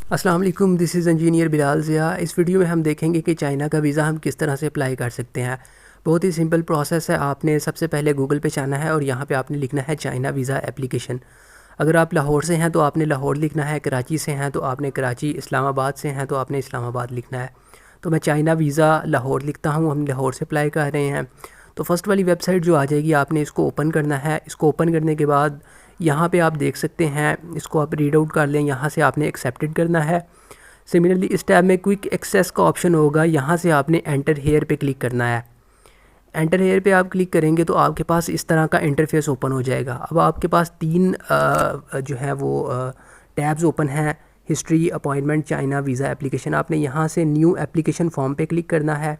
अस्सलाम वालेकुम, this is engineer Bilal Zia. इस वीडियो में हम देखेंगे कि चाइना का वीज़ा हम किस तरह से अप्लाई कर सकते हैं। बहुत ही सिंपल प्रोसेस है। आपने सबसे पहले गूगल पे जाना है और यहाँ पे आपने लिखना है चाइना वीज़ा एप्लीकेशन। अगर आप लाहौर से हैं तो आपने लाहौर लिखना है, कराची से हैं तो आपने कराची, इस्लामाबाद से हैं तो आपने इस्लामाबाद लिखना है। तो मैं चाइना वीज़ा लाहौर लिखता हूँ, हम लाहौर से अप्लाई कर रहे हैं। तो फ़र्स्ट वाली वेबसाइट जो आ जाएगी आपने इसको ओपन करना है। इसको ओपन करने के बाद यहाँ पे आप देख सकते हैं, इसको आप रीड आउट कर लें। यहाँ से आपने एक्सेप्टेड करना है। सिमिलरली इस टैब में क्विक एक्सेस का ऑप्शन होगा, यहाँ से आपने एंटर हेयर पे क्लिक करना है। एंटर हेयर पे आप क्लिक करेंगे तो आपके पास इस तरह का इंटरफेस ओपन हो जाएगा। अब आपके पास तीन जो है वो टैब्स ओपन हैं, history, appointment, China visa application. आपने यहाँ से न्यू एप्लीकेशन फॉर्म पे क्लिक करना है।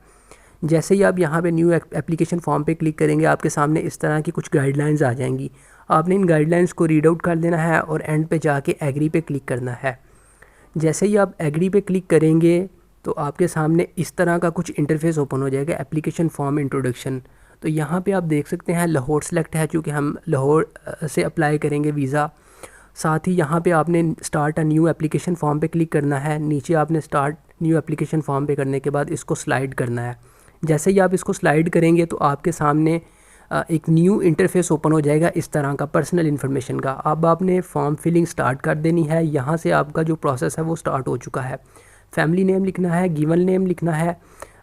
जैसे ही आप यहाँ पे न्यू एप्लीकेशन फॉर्म पे क्लिक करेंगे आपके सामने इस तरह की कुछ गाइडलाइंस आ जाएंगी। आपने इन गाइडलाइंस को रीड आउट कर देना है और एंड पे जाके एग्री पे क्लिक करना है। जैसे ही आप एग्री पे क्लिक करेंगे तो आपके सामने इस तरह का कुछ इंटरफेस ओपन हो जाएगा, एप्लीकेशन फॉर्म इंट्रोडक्शन। तो यहाँ पे आप देख सकते हैं लाहौर सेलेक्ट है, चूँकि हम लाहौर से अप्लाई करेंगे वीज़ा। साथ ही यहाँ पे आपने start a new application form पे क्लिक करना है। नीचे आपने स्टार्ट न्यू एप्लीकेशन फॉर्म पे करने के बाद इसको स्लाइड करना है। जैसे ही आप इसको स्लाइड करेंगे तो आपके सामने एक न्यू इंटरफेस ओपन हो जाएगा इस तरह का, पर्सनल इन्फॉर्मेशन का। अब आपने फॉर्म फिलिंग स्टार्ट कर देनी है। यहाँ से आपका जो प्रोसेस है वो स्टार्ट हो चुका है। फैमिली नेम लिखना है, गिवन नेम लिखना है,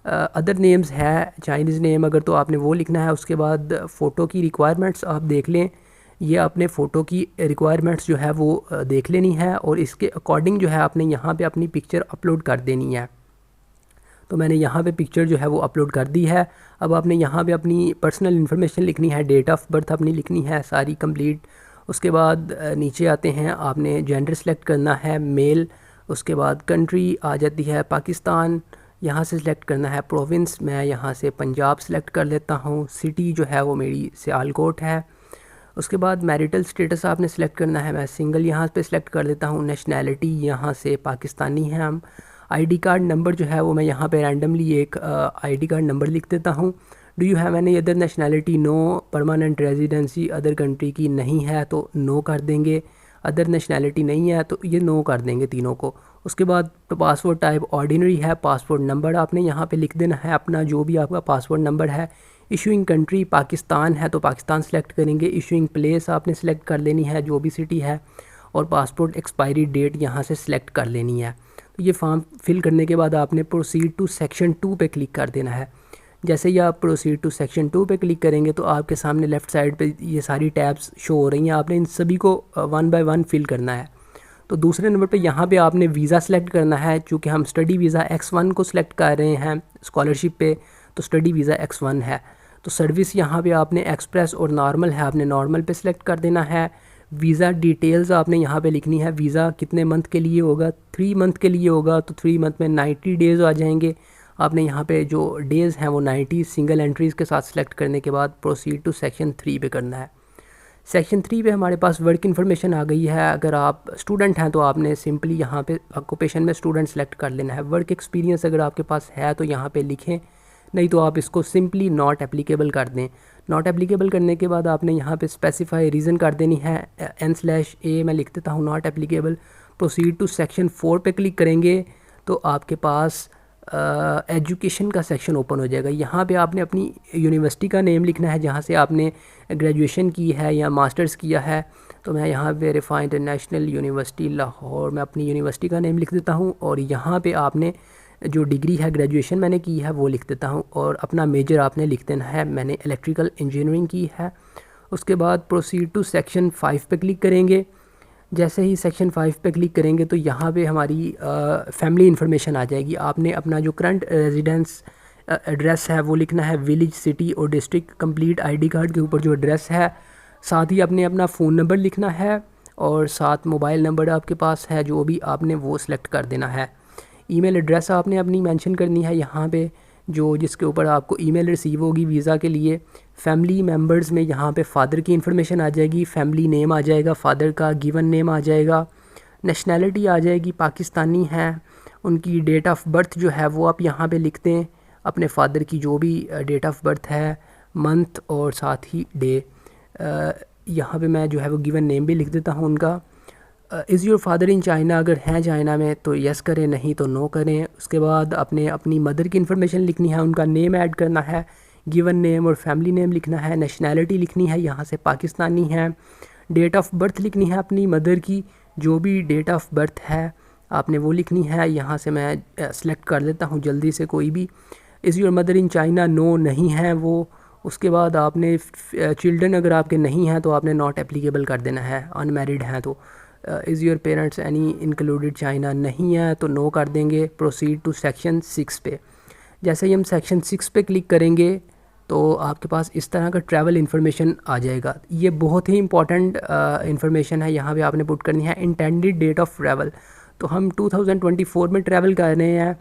अदर नेम्स है, चाइनीज़ नेम अगर तो आपने वो लिखना है। उसके बाद फ़ोटो की रिक्वायरमेंट्स आप देख लें, ये आपने फ़ोटो की रिक्वायरमेंट्स जो है वो देख लेनी है और इसके अकॉर्डिंग जो है आपने यहाँ पे अपनी पिक्चर अपलोड कर देनी है। तो मैंने यहाँ पे पिक्चर जो है वो अपलोड कर दी है। अब आपने यहाँ पे अपनी पर्सनल इन्फॉर्मेशन लिखनी है, डेट ऑफ बर्थ अपनी लिखनी है सारी कंप्लीट। उसके बाद नीचे आते हैं, आपने जेंडर सेलेक्ट करना है, मेल। उसके बाद कंट्री आ जाती है पाकिस्तान, यहाँ से सिलेक्ट करना है प्रोविंस। मैं यहाँ से पंजाब सेलेक्ट कर लेता हूँ। सिटी जो है वो मेरी सियालकोट है। उसके बाद मैरिटल स्टेटस आपने सेलेक्ट करना है, मैं सिंगल यहाँ पे सिलेक्ट कर लेता हूँ। नेशनैलिटी यहाँ से पाकिस्तानी हैं हम। आईडी कार्ड नंबर जो है वो मैं यहाँ पे रैंडमली एक आईडी कार्ड नंबर लिख देता हूँ। Do you have any other nationality? No. Permanent residency other country की नहीं है तो नो कर देंगे। अदर नेशनैलिटी नहीं है तो ये नो कर देंगे तीनों को। उसके बाद तो पासपोर्ट टाइप ऑर्डिनरी है। पासपोर्ट नंबर आपने यहाँ पे लिख देना है अपना, जो भी आपका पासपोर्ट नंबर है। इशूइंग कंट्री पाकिस्तान है तो पाकिस्तान सेलेक्ट करेंगे। इशूइंग प्लेस आपने सेलेक्ट कर लेनी है, जो भी सिटी है। और पासपोर्ट एक्सपायरी डेट यहाँ से सिलेक्ट कर लेनी है। तो ये फॉर्म फिल करने के बाद आपने प्रोसीड टू सेक्शन 2 पे क्लिक कर देना है। जैसे ही आप प्रोसीड टू सेक्शन 2 पे क्लिक करेंगे तो आपके सामने लेफ़्ट साइड पे ये सारी टैब्स शो हो रही हैं। आपने इन सभी को वन बाय वन फिल करना है। तो दूसरे नंबर पे यहाँ पे आपने वीज़ा सेलेक्ट करना है। चूँकि हम स्टडी वीज़ा X1 को सिलेक्ट कर रहे हैं स्कॉलरशिप पे, तो स्टडी वीज़ा X1 है। तो सर्विस यहाँ पे आपने एक्सप्रेस और नॉर्मल है, आपने नॉर्मल पे सिलेक्ट कर देना है। वीज़ा डिटेल्स आपने यहाँ पे लिखनी है। वीज़ा कितने मंथ के लिए होगा? 3 मंथ के लिए होगा तो 3 मंथ में 90 डेज़ आ जाएंगे। आपने यहाँ पे जो डेज़ हैं वो 90 सिंगल एंट्रीज़ के साथ सेलेक्ट करने के बाद प्रोसीड टू सेक्शन 3 पे करना है। सेक्शन 3 पे हमारे पास वर्क इन्फॉर्मेशन आ गई है। अगर आप स्टूडेंट हैं तो आपने सिंपली यहाँ पे ऑक्यूपेशन में स्टूडेंट सेलेक्ट कर लेना है। वर्क एक्सपीरियंस अगर आपके पास है तो यहाँ पे लिखें, नहीं तो आप इसको सिंपली नॉट एप्लीकेबल कर दें। नॉट एप्लीकेबल करने के बाद आपने यहाँ पे स्पेसिफाई रीज़न कर देनी है, N/A मैं लिख देता हूँ not applicable. Proceed to section 4 पे क्लिक करेंगे तो आपके पास एजुकेशन का सेक्शन ओपन हो जाएगा। यहाँ पे आपने अपनी यूनिवर्सिटी का नेम लिखना है जहाँ से आपने ग्रेजुएशन की है या मास्टर्स किया है। तो मैं यहाँ पे रिफा इंटरनेशनल यूनिवर्सिटी लाहौर, मैं अपनी यूनिवर्सिटी का नेम लिख देता हूँ। और यहाँ पे आपने जो डिग्री है, ग्रेजुएशन मैंने की है, वो लिख देता हूँ। और अपना मेजर आपने लिख देना है, मैंने इलेक्ट्रिकल इंजीनियरिंग की है। उसके बाद प्रोसीड टू सेक्शन 5 पे क्लिक करेंगे। जैसे ही सेक्शन 5 पे क्लिक करेंगे तो यहाँ पे हमारी फैमिली इन्फॉर्मेशन आ जाएगी। आपने अपना जो करंट रेजिडेंस एड्रेस है वो लिखना है, विलेज, सिटी और डिस्ट्रिक्ट कंप्लीट आईडी कार्ड के ऊपर जो एड्रेस है। साथ ही आपने अपना फ़ोन नंबर लिखना है और साथ मोबाइल नंबर आपके पास है जो भी आपने वो सिलेक्ट कर देना है। ईमेल एड्रेस आपने अपनी मेंशन करनी है यहाँ पे, जो जिसके ऊपर आपको ईमेल रिसीव होगी वीज़ा के लिए। फैमिली मेम्बर्स में यहाँ पे फ़ादर की इन्फॉर्मेशन आ जाएगी, फैमिली नेम आ जाएगा फ़ादर का, गिवन नेम आ जाएगा, नेशनैलिटी आ जाएगी पाकिस्तानी हैं। उनकी डेट ऑफ़ बर्थ जो है वो आप यहाँ पे लिख दें, अपने फ़ादर की जो भी डेट ऑफ़ बर्थ है, मंथ और साथ ही डे। यहाँ पे मैं जो है वो गिवन नेम भी लिख देता हूँ उनका। Is your father in China, अगर हैं चाइना में तो यस करें, नहीं तो नो करें। उसके बाद अपनी मदर की इन्फॉर्मेशन लिखनी है, उनका नेम ऐड करना है, गिवन नेम और फैमिली नेम लिखना है, नेशनैलिटी लिखनी है, यहाँ से पाकिस्तानी है, डेट ऑफ़ बर्थ लिखनी है अपनी मदर की, जो भी डेट ऑफ़ बर्थ है आपने वो लिखनी है। यहाँ से मैं सेलेक्ट कर लेता हूँ जल्दी से कोई भी। Is your mother in China, no नहीं है वो। उसके बाद आपने चिल्ड्रन अगर आपके नहीं हैं तो आपने नॉट एप्लीकेबल कर देना है, अनमैरिड हैं तो। Is your parents any included China, नहीं है तो नो कर देंगे। प्रोसीड टू सेक्शन 6 पे। जैसे ही हम सेक्शन 6 पे क्लिक करेंगे तो आपके पास इस तरह का ट्रैवल इन्फॉर्मेशन आ जाएगा। ये बहुत ही इंपॉर्टेंट इन्फॉर्मेशन है, यहाँ पे आपने पुट करनी है इंटेंडेड डेट ऑफ ट्रैवल। तो हम 2024 में ट्रैवल कर रहे हैं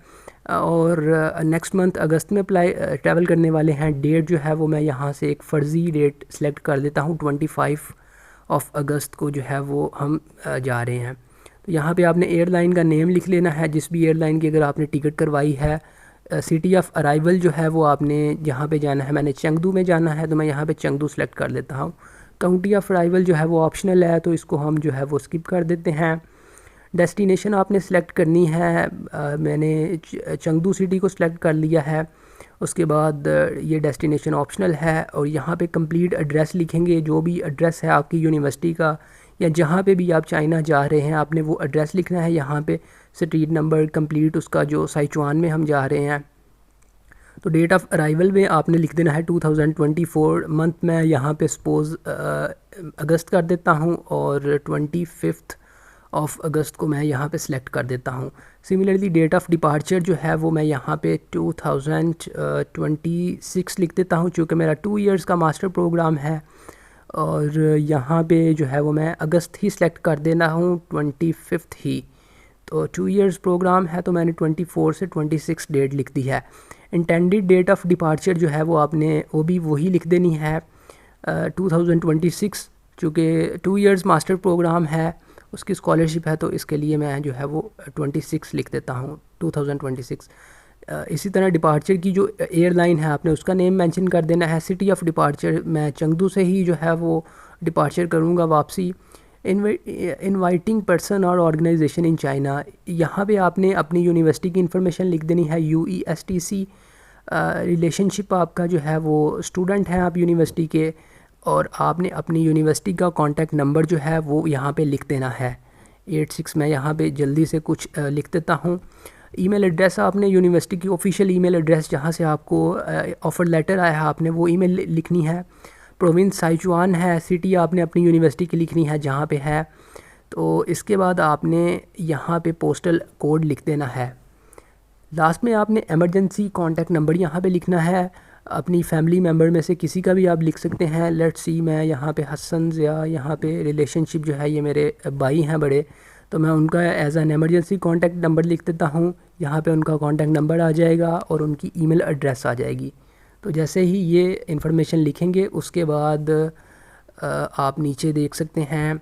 और नेक्स्ट मंथ अगस्त में ट्रैवल करने वाले हैं। डेट जो है वो मैं यहाँ से एक फ़र्ज़ी डेट सेलेक्ट कर देता हूँ, 25 ऑफ अगस्त को जो है वो हम जा रहे हैं। तो यहाँ पे आपने एयरलाइन का नेम लिख लेना है, जिस भी एयरलाइन की अगर आपने टिकट करवाई है। सिटी ऑफ अराइवल जो है वो आपने जहाँ पे जाना है, मैंने चेंगदू में जाना है तो मैं यहाँ पे चेंगदू सेलेक्ट कर लेता हूँ। काउंटी ऑफ अराइवल जो है वो ऑप्शनल है तो इसको हम जो है वो स्किप कर देते हैं। डेस्टिनेशन आपने सेलेक्ट करनी है, मैंने चेंगदू सिटी को सिलेक्ट कर लिया है। उसके बाद ये डेस्टिनेशन ऑप्शनल है और यहाँ पे कंप्लीट एड्रेस लिखेंगे, जो भी एड्रेस है आपकी यूनिवर्सिटी का या जहाँ पे भी आप चाइना जा रहे हैं आपने वो एड्रेस लिखना है। यहाँ पे स्ट्रीट नंबर कंप्लीट उसका जो साइचुआन में हम जा रहे हैं। तो डेट ऑफ अराइवल में आपने लिख देना है 2024। मंथ मैं यहाँ पे सपोज़ अगस्त कर देता हूँ और 25 ऑफ अगस्त को मैं यहाँ पे सिलेक्ट कर देता हूँ। सिमिलरली डेट ऑफ डिपार्चर जो है वो मैं यहाँ पे 2026 लिख देता हूँ, चूँकि मेरा 2 इयर्स का मास्टर प्रोग्राम है। और यहाँ पे जो है वो मैं अगस्त ही सिलेक्ट कर देना हूँ, 25 ही। तो 2 इयर्स प्रोग्राम है तो मैंने 24 से 26 डेट लिख दी है। इंटेंडेड डेट ऑफ डिपार्चर जो है वो आपने वो भी वही लिख देनी है, 2026, चूँकि 2 इयर्स मास्टर प्रोग्राम है, उसकी स्कॉलरशिप है तो इसके लिए मैं जो है वो 26 लिख देता हूँ, 2026। इसी तरह डिपार्चर की जो एयरलाइन है आपने उसका नेम मेंशन कर देना है। सिटी ऑफ डिपार्चर मैं चेंगदू से ही जो है वो डिपार्चर करूँगा वापसी। इनवाइटिंग पर्सन और ऑर्गेनाइजेशन इन चाइना, यहाँ पे आपने अपनी यूनिवर्सिटी की इन्फॉर्मेशन लिख देनी है, UESTC। रिलेशनशिप आपका जो है वो स्टूडेंट हैं आप यूनिवर्सिटी के, और आपने अपनी यूनिवर्सिटी का कॉन्टैक्ट नंबर जो है वो यहाँ पे लिख देना है, 86। मैं यहाँ पे जल्दी से कुछ लिख देता हूँ। ईमेल एड्रेस आपने यूनिवर्सिटी की ऑफिशियल ईमेल एड्रेस जहाँ से आपको ऑफ़र लेटर आया है आपने वो ईमेल लिखनी है। प्रोविंस साइचुआन है, सिटी आपने अपनी यूनिवर्सिटी की लिखनी है जहाँ पे है। तो इसके बाद आपने यहाँ पे पोस्टल कोड लिख देना है। लास्ट में आपने एमरजेंसी कॉन्टैक्ट नंबर यहाँ पे लिखना है, अपनी फैमिली मेम्बर में से किसी का भी आप लिख सकते हैं। लेट्स सी मैं यहाँ पे हसन ज़िया, यहाँ पे रिलेशनशिप जो है ये मेरे भाई हैं बड़े, तो मैं उनका as an emergency contact number लिख देता हूँ। यहाँ पे उनका कॉन्टैक्ट नंबर आ जाएगा और उनकी ईमेल एड्रेस आ जाएगी। तो जैसे ही ये इन्फॉर्मेशन लिखेंगे उसके बाद आप नीचे देख सकते हैं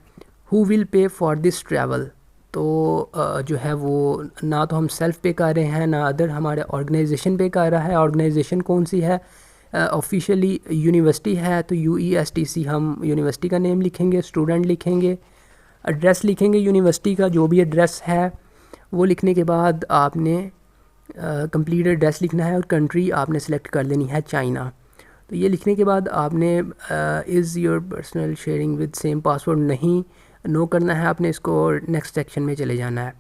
who will pay for this travel. तो जो है वो ना तो हम सेल्फ पे कर रहे हैं ना अदर हमारे ऑर्गेनाइजेशन पे कर रहा है। ऑर्गेनाइजेशन कौन सी है? ऑफिशियली यूनिवर्सिटी है तो UESTC हम यूनिवर्सिटी का नेम लिखेंगे, स्टूडेंट लिखेंगे, एड्रेस लिखेंगे यूनिवर्सिटी का जो भी एड्रेस है वो लिखने के बाद आपने कंप्लीट एड्रेस लिखना है और कंट्री आपने सेलेक्ट कर लेनी है चाइना। तो ये लिखने के बाद आपने is your personal sharing with same password नहीं, नो करना है आपने इसको और नेक्स्ट सेक्शन में चले जाना है।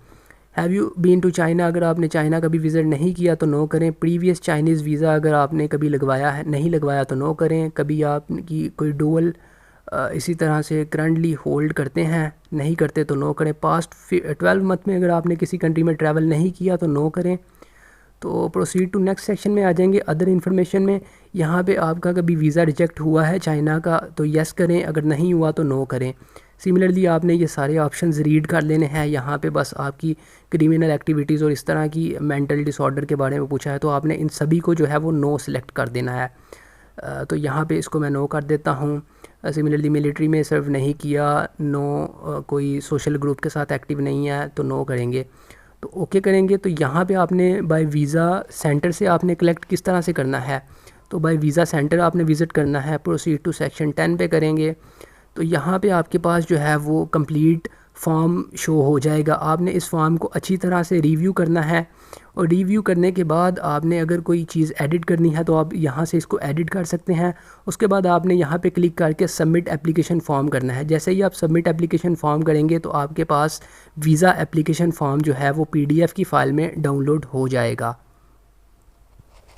Have you been to China, अगर आपने चाइना कभी विज़िट नहीं किया तो नो करें। प्रीवियस चाइनीज़ वीज़ा अगर आपने कभी लगवाया है, नहीं लगवाया तो नो करें। कभी आपकी कोई डुअल इसी तरह से करंटली होल्ड करते हैं, नहीं करते तो नो करें। पास्ट 12 मंथ में अगर आपने किसी कंट्री में ट्रैवल नहीं किया तो नो करें। तो प्रोसीड टू नेक्स्ट सेक्शन में आ जाएंगे अदर इन्फॉर्मेशन में। यहाँ पे आपका कभी वीज़ा रिजेक्ट हुआ है चाइना का तो येस करें, अगर नहीं हुआ तो नो करें। सिमिलरली आपने ये सारे ऑप्शंस रीड कर लेने हैं। यहाँ पे बस आपकी क्रिमिनल एक्टिविटीज़ और इस तरह की मेंटल डिसऑर्डर के बारे में पूछा है तो आपने इन सभी को जो है वो नो सेलेक्ट कर देना है। तो यहाँ पे इसको मैं नो कर देता हूँ। सिमिलरली मिलिट्री में सर्व नहीं किया, नो, कोई सोशल ग्रुप के साथ एक्टिव नहीं है तो नो करेंगे। तो ओके करेंगे। तो यहाँ पे आपने बाय वीज़ा सेंटर से आपने कलेक्ट किस तरह से करना है, तो बाय वीज़ा सेंटर आपने विज़िट करना है। प्रोसीड टू सेक्शन 10 पे करेंगे। तो यहाँ पे आपके पास जो है वो कंप्लीट फॉर्म शो हो जाएगा। आपने इस फॉर्म को अच्छी तरह से रिव्यू करना है और रिव्यू करने के बाद आपने अगर कोई चीज़ एडिट करनी है तो आप यहाँ से इसको एडिट कर सकते हैं। उसके बाद आपने यहाँ पे क्लिक करके सबमिट एप्लीकेशन फॉर्म करना है। जैसे ही आप सबमिट एप्लीकेशन फॉर्म करेंगे तो आपके पास वीज़ा एप्लीकेशन फॉर्म जो है वो PDF की फ़ाइल में डाउनलोड हो जाएगा।